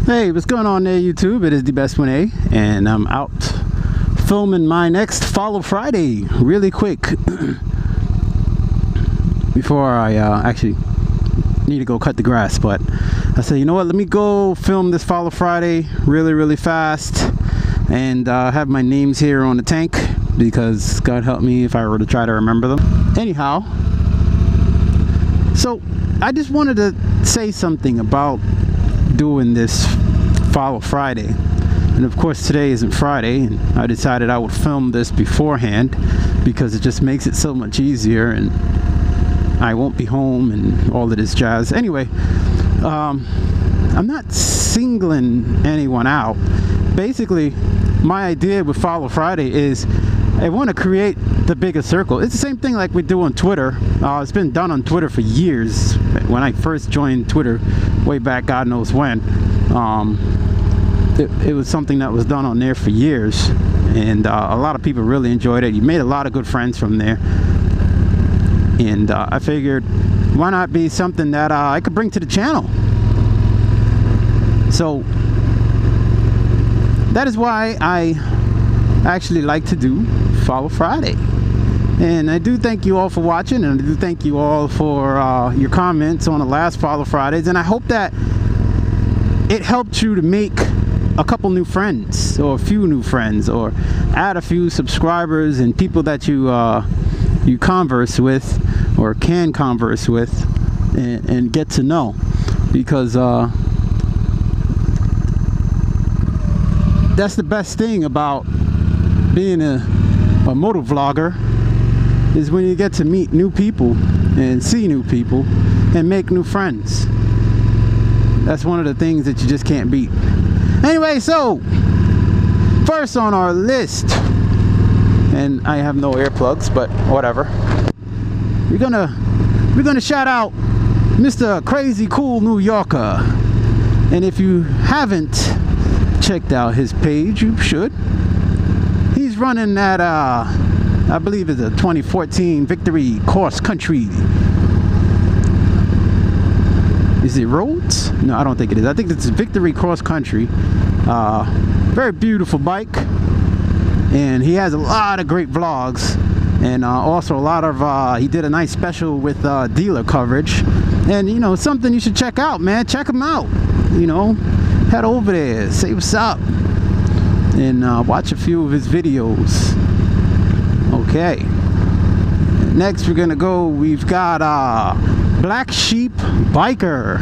Hey, what's going on there, YouTube? It is the best one, and I'm out filming my next Follow Friday really quick before I actually need to go cut the grass. But I said, you know what, let me go film this Follow Friday really fast and have my names here on the tank, because God help me if I were to try to remember them. Anyhow, so I just wanted to say something about doing this Follow Friday. And of course today isn't Friday, and I decided I would film this beforehand because it just makes it so much easier, and I won't be home and all of this jazz. Anyway, I'm not singling anyone out. Basically, my idea with Follow Friday is I want to create the bigger circle. It's the same thing like we do on Twitter. It's been done on Twitter for years. When I first joined Twitter, way back God knows when, it was something that was done on there for years, and a lot of people really enjoyed it. You made a lot of good friends from there, and I figured, why not be something that I could bring to the channel? So that is why I actually like to do Follow Friday. And I do thank you all for watching, and I do thank you all for your comments on the last Follow Fridays, and I hope that it helped you to make a couple new friends, or a few new friends, or add a few subscribers and people that you you converse with or can converse with and get to know, because that's the best thing about being a motor vlogger, is when you get to meet new people and see new people and make new friends. That's one of the things that you just can't beat. Anyway, so first on our list, and I have no earplugs, but whatever, we're gonna shout out Mr. Krazy Kool New Yorker. And if you haven't checked out his page, you should. He's running that I believe it's a 2014 Victory Cross Country. Is it roads? No, I don't think it is. I think it's Victory Cross Country. Very beautiful bike, and he has a lot of great vlogs, and also a lot of he did a nice special with dealer coverage, and you know, something you should check out, man. Check him out, you know, head over there, say what's up, and watch a few of his videos. Okay, next we're gonna go, we've got Black Sheep Biker.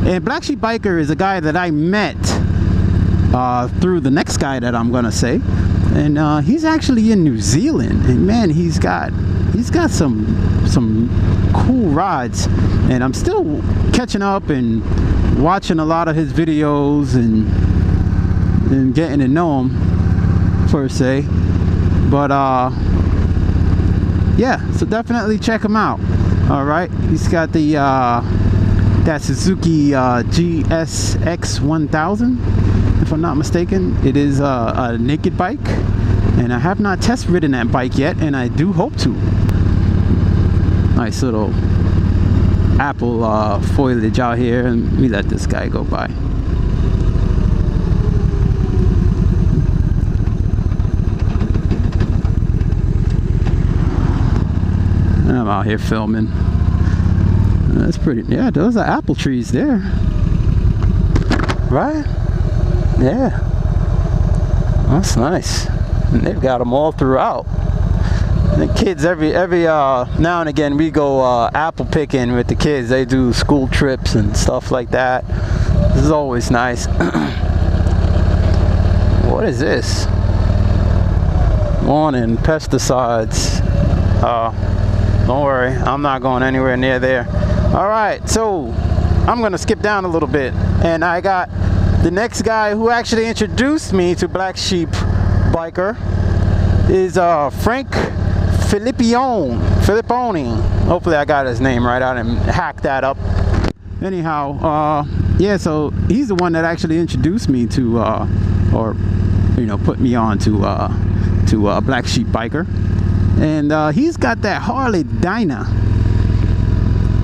And Black Sheep Biker is a guy that I met through the next guy that I'm gonna say, and he's actually in New Zealand, and man, he's got some cool rides, and I'm still catching up and watching a lot of his videos and getting to know him per se. But yeah, so definitely check him out. All right, he's got the that Suzuki GSX 1000, if I'm not mistaken. It is a naked bike, and I have not test ridden that bike yet, and I do hope to. Nice little apple foliage out here, and we let this guy go by. I'm out here filming. That's pretty. Yeah, those are apple trees there, right? Yeah, that's nice. And they've got them all throughout. The kids, every now and again, we go apple picking with the kids. They do school trips and stuff like that. This is always nice. What is this? Warning, pesticides. Don't worry, I'm not going anywhere near there. All right, so I'm gonna skip down a little bit, and I got the next guy who actually introduced me to Black Sheep Biker is Frank Filippone. Hopefully I got his name right. I didn't hack that up. Anyhow, yeah, so he's the one that actually introduced me to, or you know, put me on to Black Sheep Biker. And he's got that Harley Dyna,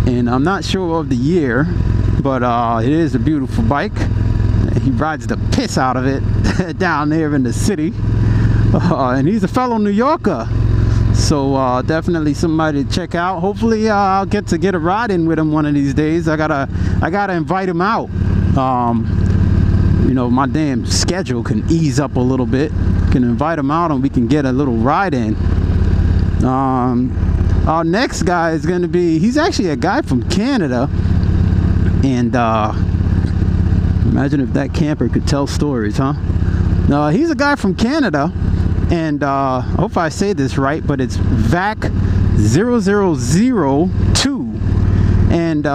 and I'm not sure of the year, but it is a beautiful bike. He rides the piss out of it down there in the city. And he's a fellow New Yorker. So definitely somebody to check out. Hopefully I'll get a ride in with him one of these days. I gotta invite him out. You know, my damn schedule can ease up a little bit. Can invite him out and we can get a little ride in. Our next guy is going to be, he's actually a guy from Canada. And imagine if that camper could tell stories, huh? He's a guy from Canada. And I hope I say this right, but it's VAC0002. And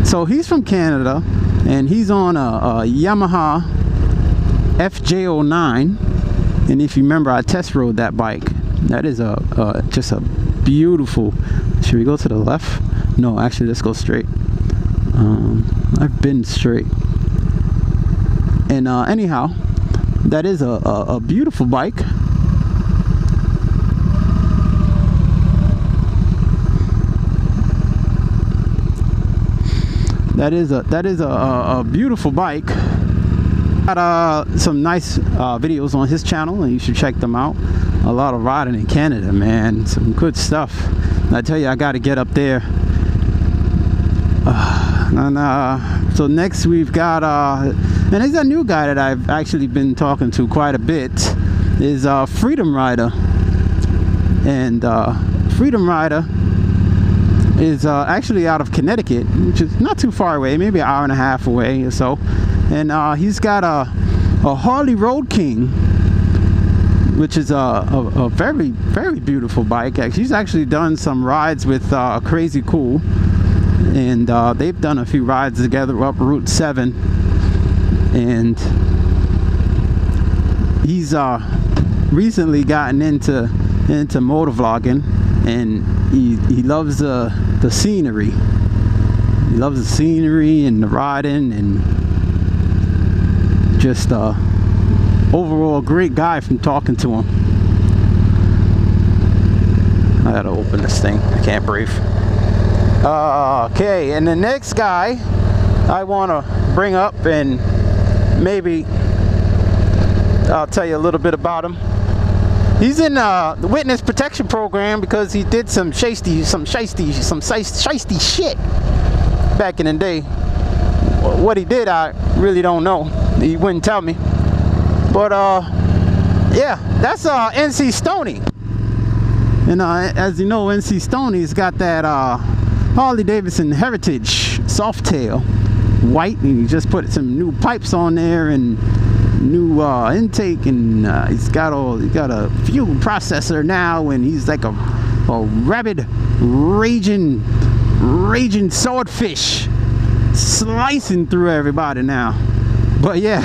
so he's from Canada. And he's on a Yamaha FJ09. And if you remember, I test rode that bike. That is just a beautiful. Should we go to the left? No, actually, let's go straight. I've been straight. And anyhow, that is a beautiful bike. That is a beautiful bike. Got some nice videos on his channel, and you should check them out. A lot of riding in Canada, man. Some good stuff. I tell you, I got to get up there. So next we've got and he's a new guy that I've actually been talking to quite a bit. Is FreedomRider, and FreedomRider is actually out of Connecticut, which is not too far away, maybe an hour and a half away or so. And he's got a Harley Road King, which is a very, very beautiful bike. He's actually done some rides with Krazy Kool, and they've done a few rides together up Route 7. And he's recently gotten into motovlogging, and he loves the scenery. He loves the scenery and the riding, and just overall great guy from talking to him. I gotta open this thing, I can't breathe. Okay, and the next guy I want to bring up, and maybe I'll tell you a little bit about him. He's in the witness protection program because he did some shiesty shit back in the day. What he did, I really don't know. He wouldn't tell me. But yeah, that's NC Stoney. And as you know, NC Stoney's got that Harley Davidson Heritage Softail white, and he just put some new pipes on there and new intake, and he's got a fuel processor now, and he's like a rabid raging swordfish slicing through everybody now. But yeah,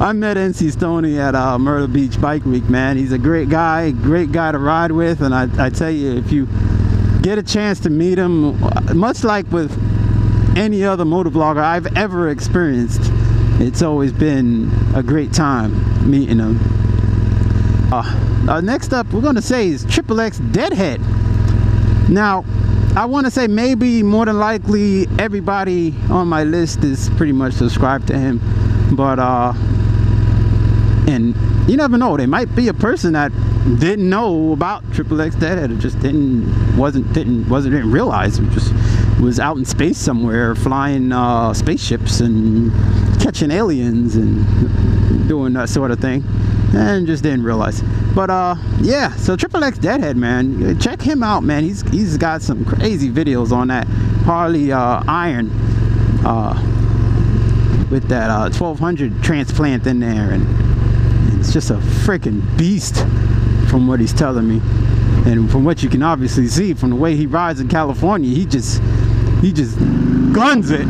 I met NC Stoney at Myrtle Beach Bike Week, man. He's a great guy to ride with, and I tell you, if you get a chance to meet him, much like with any other motovlogger I've ever experienced, it's always been a great time meeting him. Next up, we're going to say is xxxdeadhead. Now, I want to say maybe more than likely everybody on my list is pretty much subscribed to him, but and you never know, there might be a person that didn't know about xxxdeadhead, or just didn't realize. It just was out in space somewhere, flying spaceships and catching aliens and doing that sort of thing, and just didn't realize. But yeah, so xxxdeadhead, man, check him out, man. He's got some crazy videos on that Harley iron with that 1200 transplant in there, and it's just a freaking beast from what he's telling me, and from what you can obviously see from the way he rides in California. He just guns it.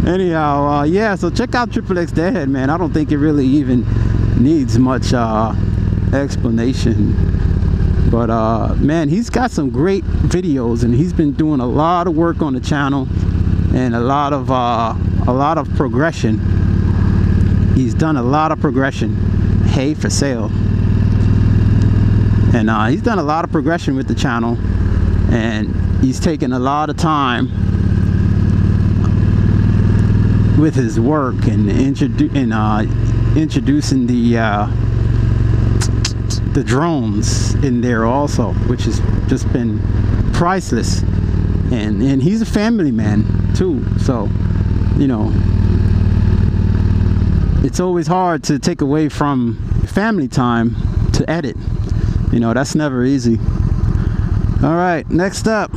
Anyhow, yeah, so check out xxxdeadhead, man. I don't think it really even needs much explanation, but man, he's got some great videos, and he's been doing a lot of work on the channel, and a lot of progression. He's done a lot of progression. Hay for sale. And he's done a lot of progression with the channel, and he's taken a lot of time with his work and introducing the drones in there also, which has just been priceless. And he's a family man too, so you know, it's always hard to take away from family time to edit. You know, that's never easy. All right, next up.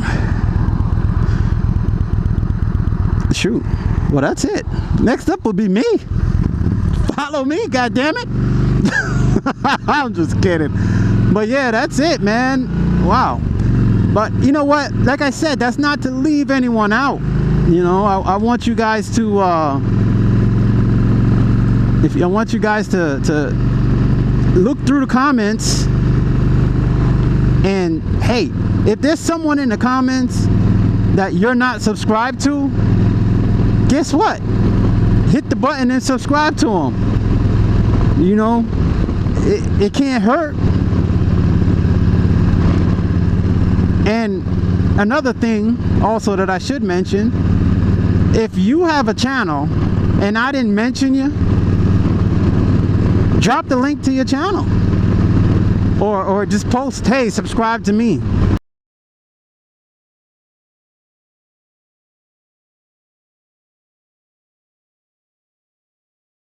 Shoot. Well, that's it. Next up will be me. Follow me, goddammit. I'm just kidding. But yeah, that's it, man. Wow. But you know what? Like I said, that's not to leave anyone out. You know, I want you guys to I want you guys to look through the comments, and hey, if there's someone in the comments that you're not subscribed to, guess what? Hit the button and subscribe to them. You know, it can't hurt. And another thing also that I should mention, if you have a channel and I didn't mention you, drop the link to your channel, or just post, hey, subscribe to me.